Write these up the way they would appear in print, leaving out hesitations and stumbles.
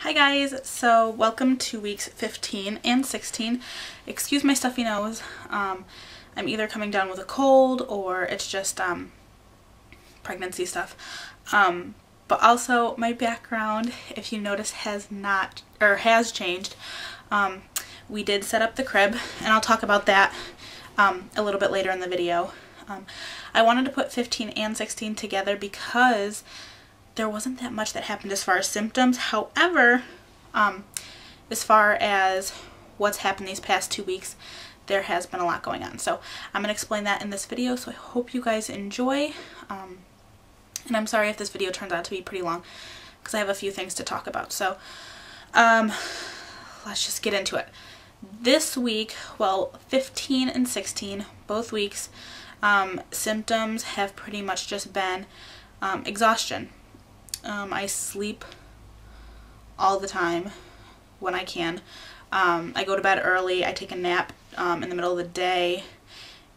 Hi guys, so welcome to weeks 15 and 16. Excuse my stuffy nose. I'm either coming down with a cold or it's just pregnancy stuff. But also my background, if you notice, has changed. We did set up the crib, and I'll talk about that a little bit later in the video. I wanted to put 15 and 16 together because there wasn't that much that happened as far as symptoms. However, as far as what's happened these past 2 weeks, there has been a lot going on. So I'm going to explain that in this video, so I hope you guys enjoy. And I'm sorry if this video turns out to be pretty long because I have a few things to talk about. So let's just get into it. This week, well, 15 and 16, both weeks, symptoms have pretty much just been exhaustion. I sleep all the time when I can. I go to bed early, I take a nap in the middle of the day,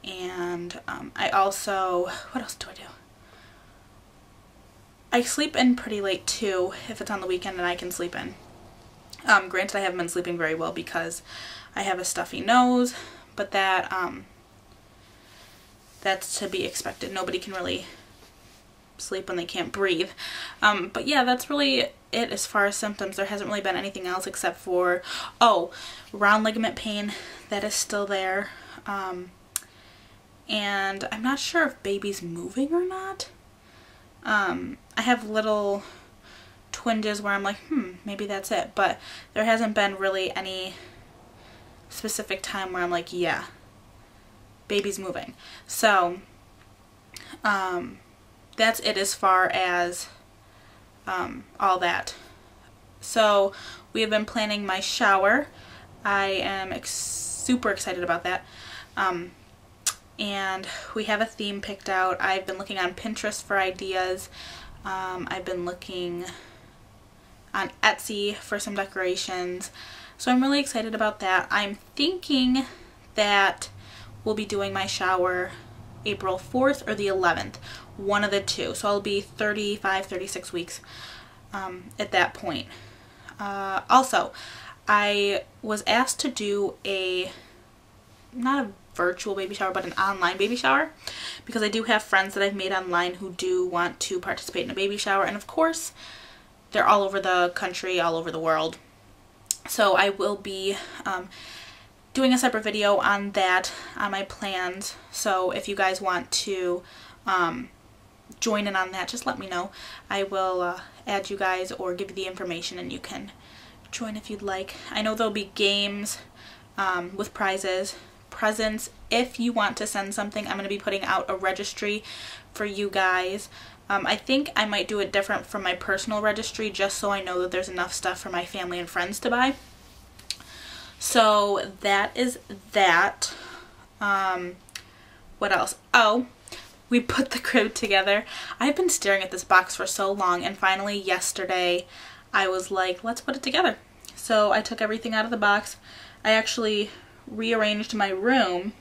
and I also, what else do I do? I sleep in pretty late too, if it's on the weekend and I can sleep in. Granted, I haven't been sleeping very well because I have a stuffy nose, but that's to be expected. Nobody can really sleep when they can't breathe. But yeah, that's really it as far as symptoms. There hasn't really been anything else except for, round ligament pain. That is still there. And I'm not sure if baby's moving or not. I have little twinges where I'm like, maybe that's it. But there hasn't been really any specific time where I'm like, yeah, baby's moving. So, that's it as far as all that. So we have been planning my shower. I am super excited about that. And we have a theme picked out. I've been looking on Pinterest for ideas. I've been looking on Etsy for some decorations. So I'm really excited about that. I'm thinking that we'll be doing my shower April 4th or the 11th. One of the two. So I'll be 35, 36 weeks at that point. Also, I was asked to do not a virtual baby shower, but an online baby shower, because I do have friends that I've made online who do want to participate in a baby shower, and of course they're all over the country, all over the world. So I will be doing a separate video on that, on my plans. So if you guys want to join in on that, just let me know. I will add you guys or give you the information and you can join if you'd like. I know there'll be games with prizes, presents. If you want to send something, I'm going to be putting out a registry for you guys. I think I might do it different from my personal registry just so I know that there's enough stuff for my family and friends to buy. So that is that. What else? Oh, we put the crib together. I've been staring at this box for so long, and finally yesterday I was like, let's put it together. So I took everything out of the box. I actually rearranged my room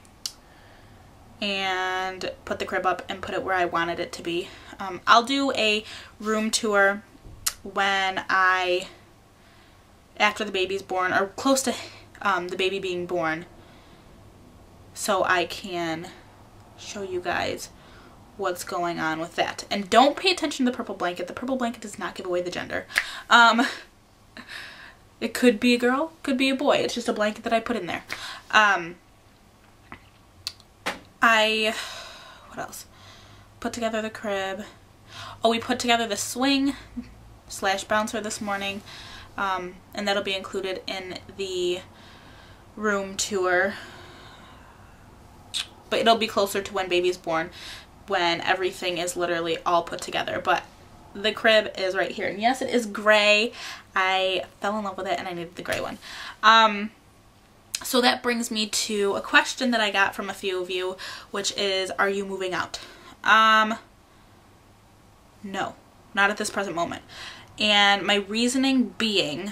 and put the crib up and put it where I wanted it to be. I'll do a room tour after the baby's born, or close to the baby being born, so I can show you guys what's going on with that. And don't pay attention to the purple blanket. The purple blanket does not give away the gender. It could be a girl, could be a boy. It's just a blanket that I put in there. What else? Put together the crib. Oh, we put together the swing / bouncer this morning. And that'll be included in the room tour. But it'll be closer to when baby's born, when everything is literally all put together. But the crib is right here. And yes, it is gray. I fell in love with it and I needed the gray one. So that brings me to a question that I got from a few of you, which is, are you moving out? No, not at this present moment. And my reasoning being,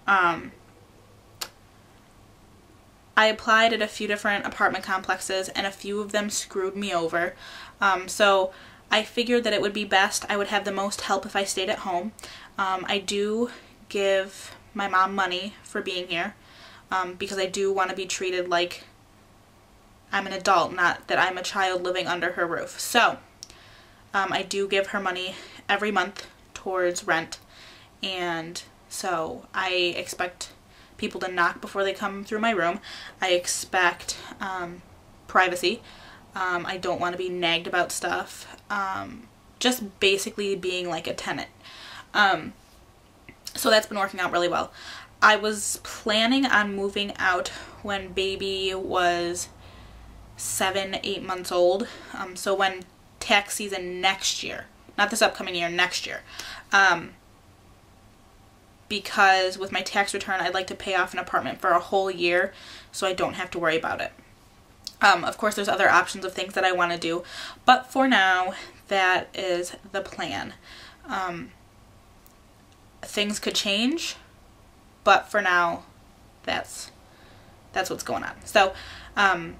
I applied at a few different apartment complexes and a few of them screwed me over. So I figured that it would be best, I would have the most help if I stayed at home. I do give my mom money for being here because I do want to be treated like I'm an adult, not that I'm a child living under her roof. So I do give her money every month towards rent, and so I expect people to knock before they come through my room. I expect privacy. I don't want to be nagged about stuff. Just basically being like a tenant. So that's been working out really well. I was planning on moving out when baby was 7-8 months old. So when tax season next year, not this upcoming year, next year. Because with my tax return, I'd like to pay off an apartment for a whole year so I don't have to worry about it. Of course, there's other options of things that I want to do, but for now, that is the plan. Things could change, but for now, that's what's going on. So, I'm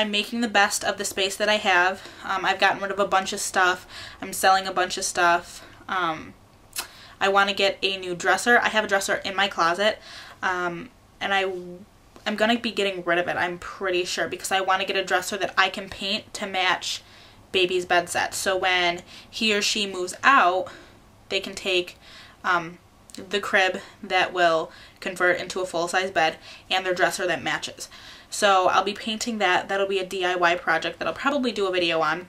making the best of the space that I have. I've gotten rid of a bunch of stuff. I'm selling a bunch of stuff. I want to get a new dresser. I have a dresser in my closet, and I'm going to be getting rid of it, I'm pretty sure, because I want to get a dresser that I can paint to match baby's bed set. So when he or she moves out, they can take the crib that will convert into a full-size bed and their dresser that matches. So I'll be painting that. That'll be a DIY project that I'll probably do a video on.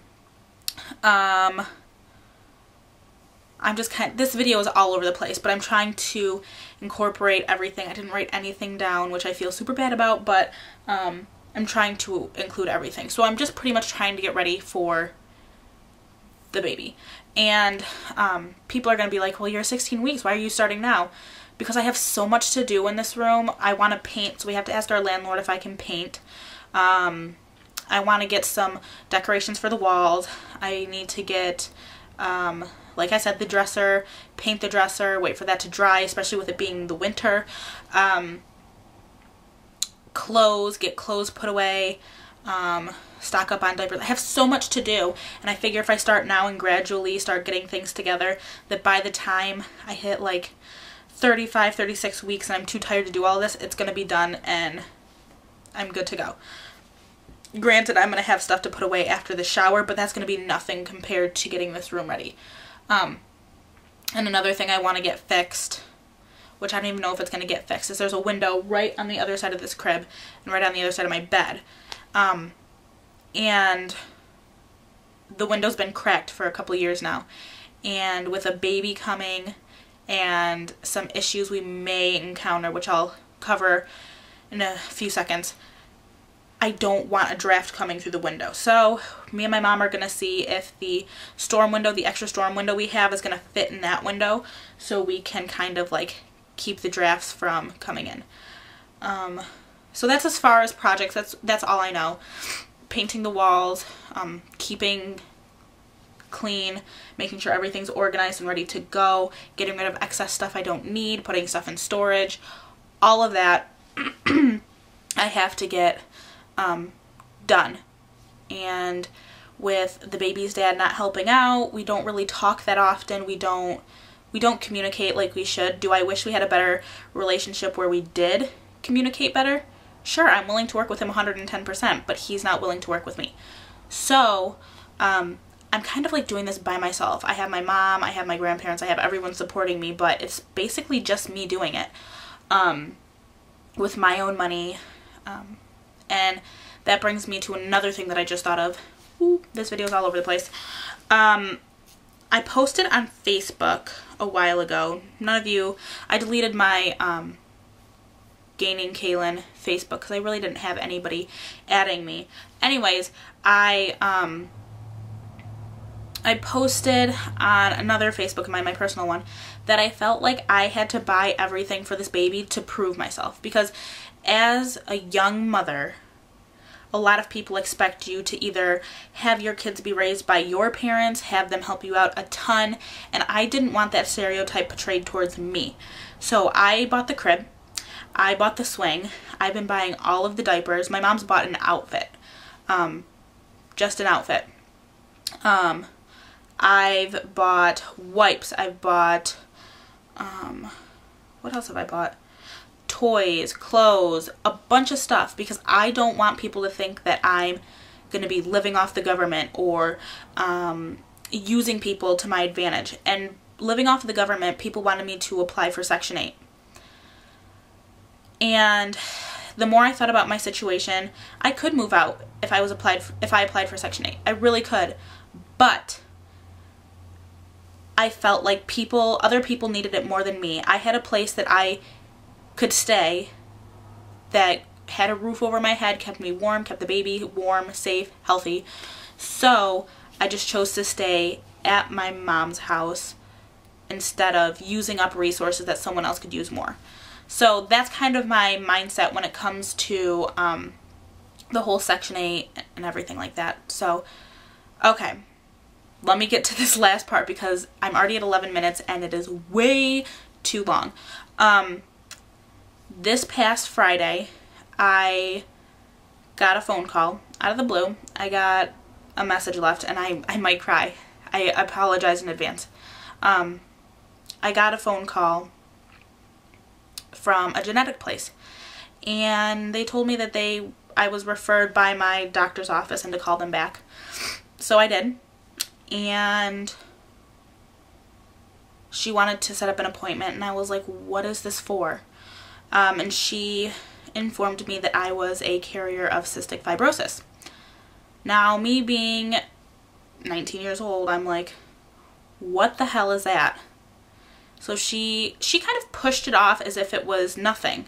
I'm just this video is all over the place, but I'm trying to incorporate everything. I didn't write anything down, which I feel super bad about, but I'm trying to include everything. So I'm just pretty much trying to get ready for the baby. And people are going to be like, well, you're 16 weeks. Why are you starting now? Because I have so much to do in this room. I want to paint, so we have to ask our landlord if I can paint. I want to get some decorations for the walls. I need to get, like I said, the dresser, paint the dresser, wait for that to dry, especially with it being the winter. Clothes, get clothes put away, stock up on diapers. I have so much to do, and I figure if I start now and gradually start getting things together, that by the time I hit like 35, 36 weeks and I'm too tired to do all this, it's going to be done and I'm good to go. Granted, I'm going to have stuff to put away after the shower, but that's going to be nothing compared to getting this room ready. And another thing I want to get fixed, which I don't even know if it's going to get fixed, is there's a window right on the other side of this crib and right on the other side of my bed. And the window's been cracked for a couple years now. And with a baby coming and some issues we may encounter, which I'll cover in a few seconds, I don't want a draft coming through the window. So me and my mom are going to see if the storm window, the extra storm window we have, is going to fit in that window so we can kind of like keep the drafts from coming in. So that's as far as projects. That's all I know. Painting the walls, keeping clean, making sure everything's organized and ready to go, getting rid of excess stuff I don't need, putting stuff in storage, all of that I have to get done. And with the baby's dad not helping out, we don't really talk that often. We don't communicate like we should. Do I wish we had a better relationship where we did communicate better? Sure, I'm willing to work with him 110%, but he's not willing to work with me. So, I'm kind of like doing this by myself. I have my mom, I have my grandparents, I have everyone supporting me, but it's basically just me doing it with my own money. And that brings me to another thing that I just thought of. Ooh, this video is all over the place. I posted on Facebook a while ago. None of you, I deleted my Gaining Kaylin Facebook because I really didn't have anybody adding me. Anyways, I posted on another Facebook of mine, my personal one, that I felt like I had to buy everything for this baby to prove myself. Because as a young mother, a lot of people expect you to either have your kids be raised by your parents, have them help you out a ton, and I didn't want that stereotype portrayed towards me. So I bought the crib, I bought the swing, I've been buying all of the diapers. My mom's bought an outfit, just an outfit. I've bought wipes, I've bought what else have I bought? Toys, clothes, a bunch of stuff, because I don't want people to think that I'm going to be living off the government or using people to my advantage. And living off of the government, people wanted me to apply for Section 8. And the more I thought about my situation, I could move out if I applied for Section 8. I really could. But I felt like other people needed it more than me. I had a place that I could stay that had a roof over my head, kept me warm, kept the baby warm, safe, healthy. So I just chose to stay at my mom's house instead of using up resources that someone else could use more. So that's kind of my mindset when it comes to the whole Section 8 and everything like that. So, okay, let me get to this last part because I'm already at 11 minutes and it is way too long. This past Friday, I got a phone call out of the blue. I got a message left and I might cry. I apologize in advance. I got a phone call from a genetic place and they told me that I was referred by my doctor's office and to call them back. So I did, and she wanted to set up an appointment and I was like, what is this for? And she informed me that I was a carrier of cystic fibrosis. Now, me being 19 years old, I'm like, what the hell is that? So she kind of pushed it off as if it was nothing.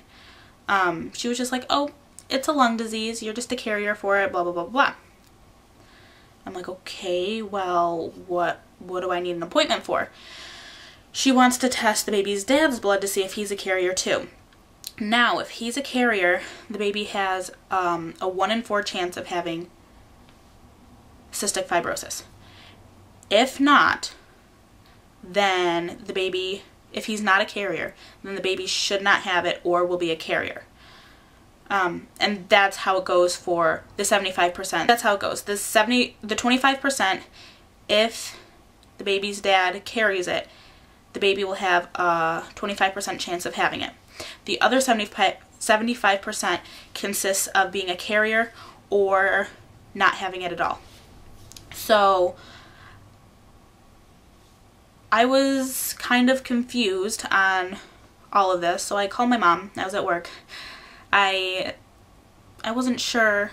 She was just like, oh, it's a lung disease. You're just a carrier for it, blah, blah, blah, blah. I'm like, okay, well, what do I need an appointment for? She wants to test the baby's dad's blood to see if he's a carrier too. Now, if he's a carrier, the baby has a 1 in 4 chance of having cystic fibrosis. If not, then the baby, if he's not a carrier, then the baby should not have it or will be a carrier. And that's how it goes for the 75%. That's how it goes. The 25%, if the baby's dad carries it, the baby will have a 25% chance of having it. The other 75% consists of being a carrier or not having it at all. So I was kind of confused on all of this, so I called my mom. I was at work. I wasn't sure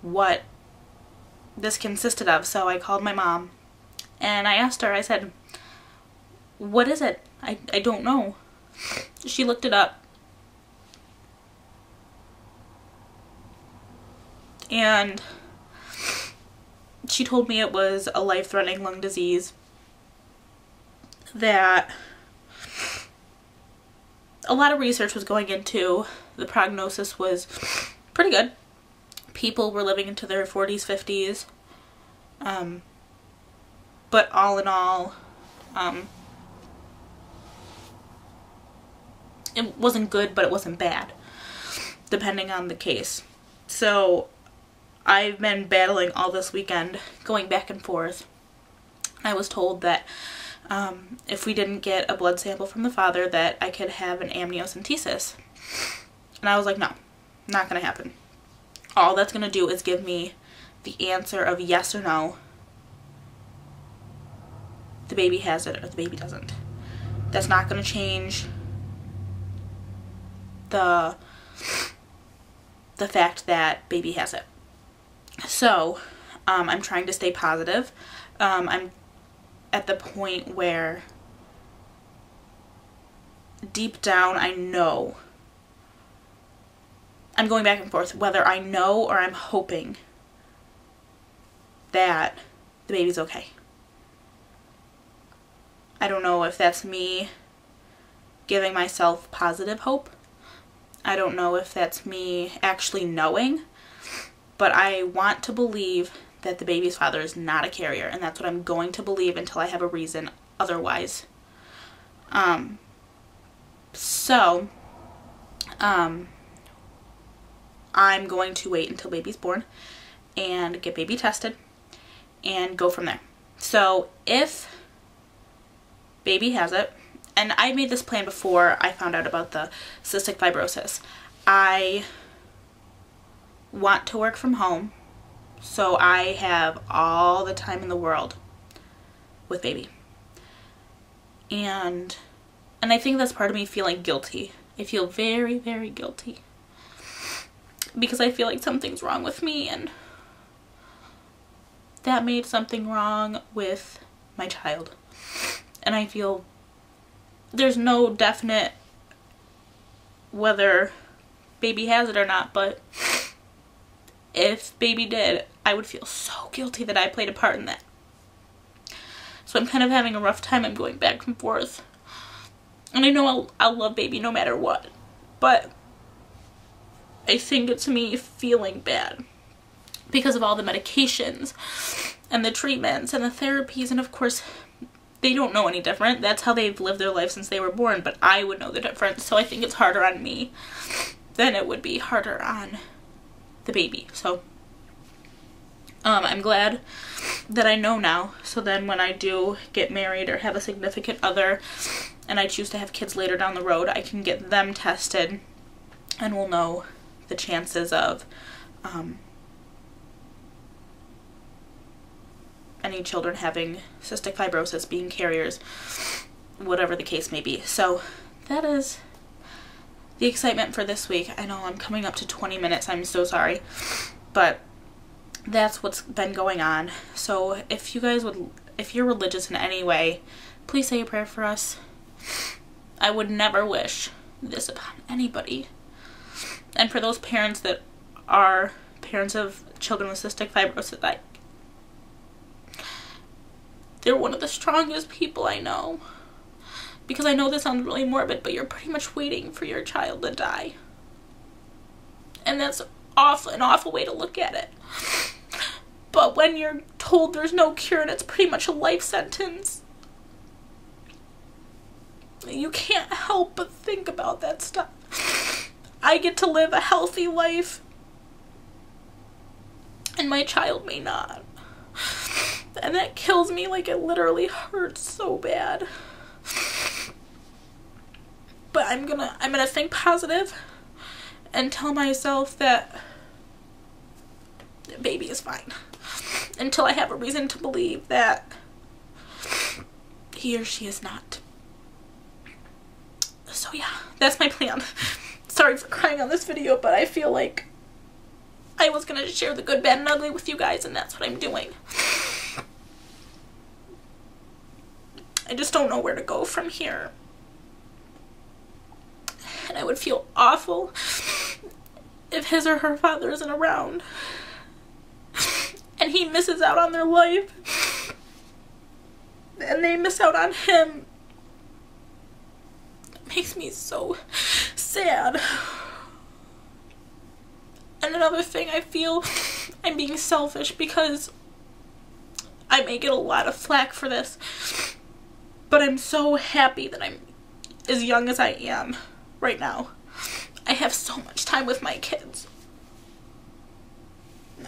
what this consisted of, so I called my mom and I asked her, I said, what is it? I don't know. She looked it up and she told me it was a life-threatening lung disease that a lot of research was going into. The prognosis was pretty good. People were living into their 40s, 50s. But all in all, it wasn't good, but it wasn't bad, depending on the case. So I've been battling all this weekend, going back and forth. I was told that if we didn't get a blood sample from the father, that I could have an amniocentesis. And I was like, no, not gonna happen. All that's gonna do is give me the answer of yes or no. The baby has it or the baby doesn't. That's not gonna change the fact that baby has it. So I'm trying to stay positive. I'm at the point where deep down I know, I'm going back and forth whether I know or I'm hoping that the baby's okay. I don't know if that's me giving myself positive hope. I don't know if that's me actually knowing, but I want to believe that the baby's father is not a carrier, and that's what I'm going to believe until I have a reason otherwise. I'm going to wait until baby's born and get baby tested and go from there. So if baby has it and I made this plan before I found out about the cystic fibrosis. I want to work from home, so I have all the time in the world with baby. And I think that's part of me feeling guilty. I feel very, very guilty because I feel like something's wrong with me, and that made something wrong with my child. And I feel there's no definite whether baby has it or not, but if baby did, I would feel so guilty that I played a part in that. So I'm kind of having a rough time. I'm going back and forth. And I know I'll love baby no matter what, but I think it's me feeling bad because of all the medications and the treatments and the therapies, and of course they don't know any different. That's how they've lived their life since they were born, but I would know the difference. So I think it's harder on me than it would be harder on the baby. So I'm glad that I know now, so then when I do get married or have a significant other and I choose to have kids later down the road, I can get them tested and we'll know the chances of any children having cystic fibrosis, being carriers, whatever the case may be. So that is the excitement for this week. I know I'm coming up to 20 minutes, I'm so sorry, but that's what's been going on. So if you guys would, if you're religious in any way, please say a prayer for us. I would never wish this upon anybody. And for those parents that are parents of children with cystic fibrosis, they're one of the strongest people I know. Because I know this sounds really morbid, but you're pretty much waiting for your child to die. And that's awful, an awful way to look at it. But when you're told there's no cure and it's pretty much a life sentence, you can't help but think about that stuff. I get to live a healthy life, and my child may not. And that kills me. Like, it literally hurts so bad. But I'm gonna think positive and tell myself that baby is fine until I have a reason to believe that he or she is not. So yeah, that's my plan. Sorry for crying on this video, but I feel like I was gonna share the good, bad, and ugly with you guys, and that's what I'm doing. I just don't know where to go from here. And I would feel awful if his or her father isn't around and he misses out on their life and they miss out on him. It makes me so sad. And another thing, I feel I'm being selfish because I may get a lot of flack for this, but I'm so happy that I'm as young as I am right now. I have so much time with my kids.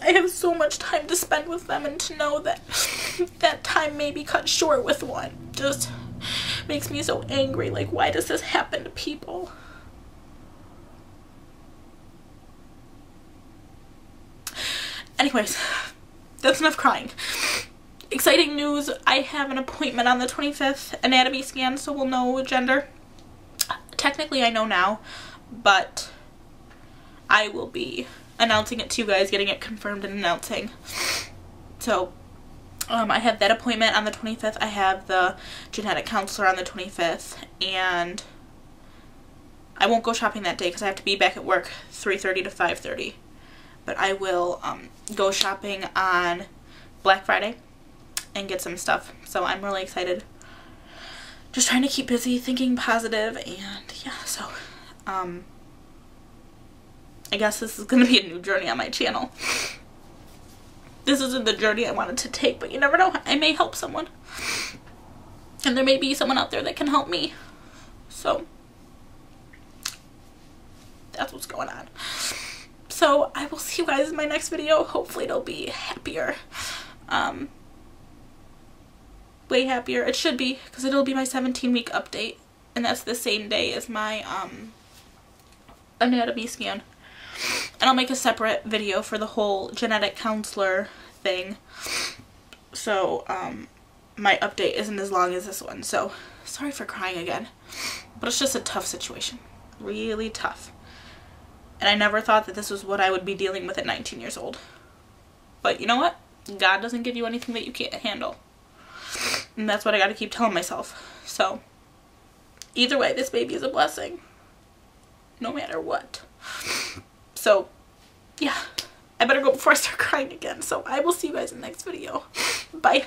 I have so much time to spend with them, and to know that that time may be cut short with one just makes me so angry. Like, why does this happen to people? Anyways, that's enough crying. Exciting news, I have an appointment on the 25th, anatomy scan, so we'll know gender. Technically I know now, but I will be announcing it to you guys, getting it confirmed and announcing. So I have that appointment on the 25th. I have the genetic counselor on the 25th, and I won't go shopping that day because I have to be back at work 3:30 to 5:30. But I will go shopping on Black Friday and get some stuff. So I'm really excited. Just trying to keep busy, thinking positive, and yeah, so I guess this is going to be a new journey on my channel. This isn't the journey I wanted to take, but you never know, I may help someone. And there may be someone out there that can help me. So that's what's going on. So I will see you guys in my next video. Hopefully it'll be happier. Way happier. It should be, because it'll be my 17-week update. and that's the same day as my anatomy scan. And I'll make a separate video for the whole genetic counselor thing. So my update isn't as long as this one. So sorry for crying again. But it's just a tough situation. Really tough. And I never thought that this was what I would be dealing with at 19 years old. But you know what? God doesn't give you anything that you can't handle. And that's what I gotta keep telling myself. So either way, this baby is a blessing. No matter what. So yeah, I better go before I start crying again. So I will see you guys in the next video. Bye.